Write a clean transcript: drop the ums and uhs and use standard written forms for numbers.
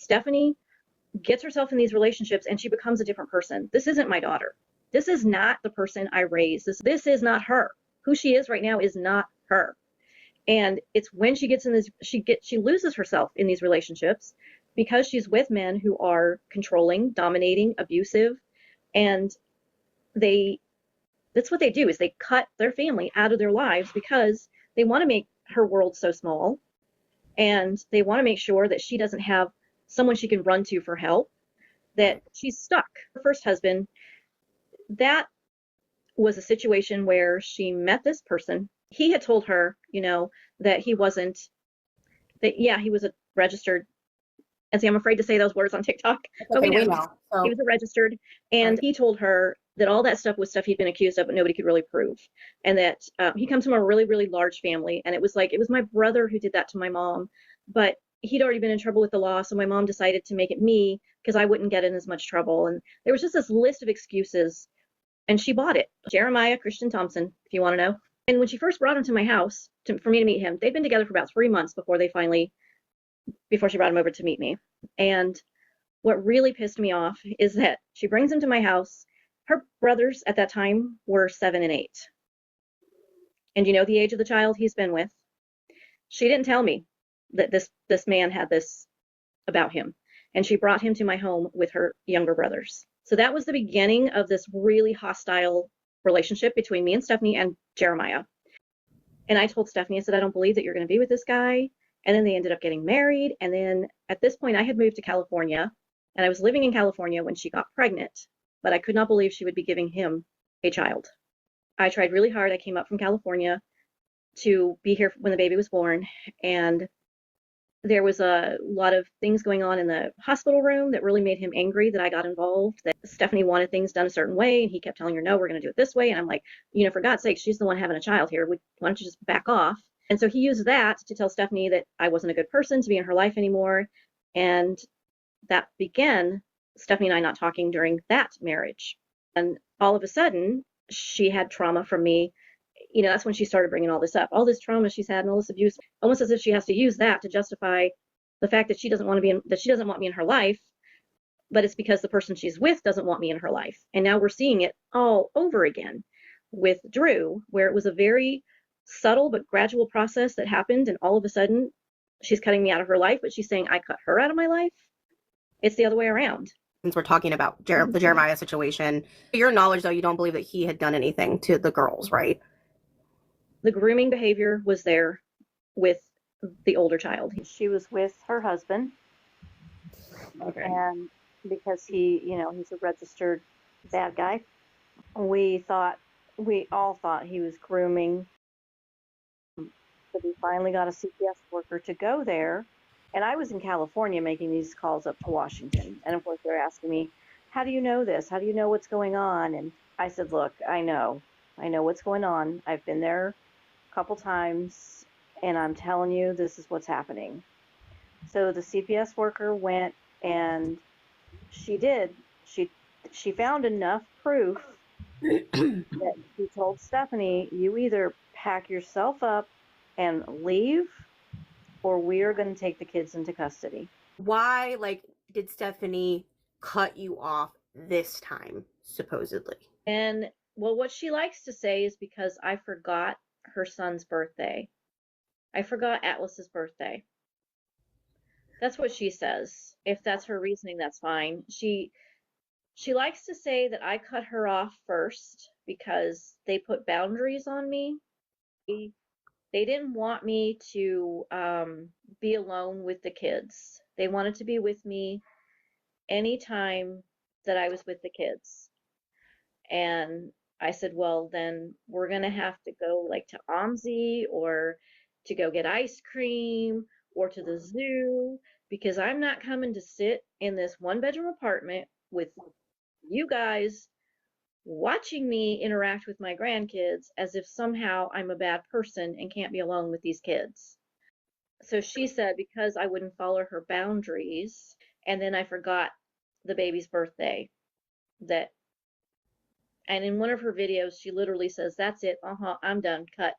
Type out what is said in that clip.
Stephanie gets herself in these relationships and she becomes a different person. This isn't my daughter. This is not the person I raised. This is not her. Who she is right now is not her. And it's when she gets in this, she loses herself in these relationships because she's with men who are controlling, dominating, abusive, and that's what they do, is they cut their family out of their lives because they want to make her world so small, and they want to make sure that she doesn't have someone she can run to for help, that she's stuck. Her first husband, that was a situation where she met this person. He had told her, that he wasn't, that, yeah, he was a registered, and see, I'm afraid to say those words on TikTok, but okay, we know. So. He was a registered, and he told her that all that stuff was stuff he'd been accused of, but nobody could really prove. And that he comes from a really, really large family, and it was my brother who did that to my mom, but he'd already been in trouble with the law, so my mom decided to make it me because I wouldn't get in as much trouble. And there was just this list of excuses, and she bought it. Jeremiah Christian Thompson, if you want to know. And when she first brought him to my house for me to meet him, they'd been together for about 3 months before she brought him over to meet me. And what really pissed me off is that she brings him to my house. Her brothers at that time were 7 and 8. And you know the age of the child he's been with? She didn't tell me that this man had this about him. And she brought him to my home with her younger brothers. So that was the beginning of this really hostile relationship between me and Stephanie and Jeremiah. And I told Stephanie, I said, I don't believe that you're going to be with this guy. And then they ended up getting married. And then at this point, I had moved to California, and I was living in California when she got pregnant, but I could not believe she would be giving him a child. I tried really hard. I came up from California to be here when the baby was born, and there was a lot of things going on in the hospital room that really made him angry that I got involved, that Stephanie wanted things done a certain way, and he kept telling her, no, we're going to do it this way. And I'm like, for God's sake, she's the one having a child here. Why don't you just back off? And so he used that to tell Stephanie that I wasn't a good person to be in her life anymore. And that began Stephanie and I not talking during that marriage. And all of a sudden, she had trauma from me. That's when she started bringing all this up, all this trauma she's had and all this abuse, almost as if she has to use that to justify the fact that she doesn't want me in her life, but it's because the person she's with doesn't want me in her life. And now we're seeing it all over again with Drew, where it was a very subtle but gradual process that happened, and all of a sudden she's cutting me out of her life, but she's saying I cut her out of my life. It's the other way around. Since we're talking about the Jeremiah situation, to your knowledge, though, you don't believe that he had done anything to the girls, right? The grooming behavior was there with the older child. She was with her husband. Okay. And because he's a registered bad guy, we all thought he was grooming. But we finally got a CPS worker to go there. And I was in California making these calls up to Washington. And of course, they're asking me, how do you know this? How do you know what's going on? And I said, look, I know what's going on. I've been there a couple times, and I'm telling you, this is what's happening. So the CPS worker went, and she found enough proof that she told Stephanie, you either pack yourself up and leave, or we are going to take the kids into custody. Why, did Stephanie cut you off this time, supposedly? And, well, what she likes to say is because I forgot her son's birthday. I forgot Atlas's birthday. That's what she says. If that's her reasoning, that's fine. She likes to say that I cut her off first because they put boundaries on me. They didn't want me to be alone with the kids. They wanted to be with me anytime that I was with the kids. And I said, well, then we're going to have to go to OMSI or to go get ice cream or to the zoo, because I'm not coming to sit in this 1-bedroom apartment with you guys watching me interact with my grandkids as if somehow I'm a bad person and can't be alone with these kids. So she said because I wouldn't follow her boundaries, and then I forgot the baby's birthday, and in one of her videos she literally says, that's it, I'm done, cut.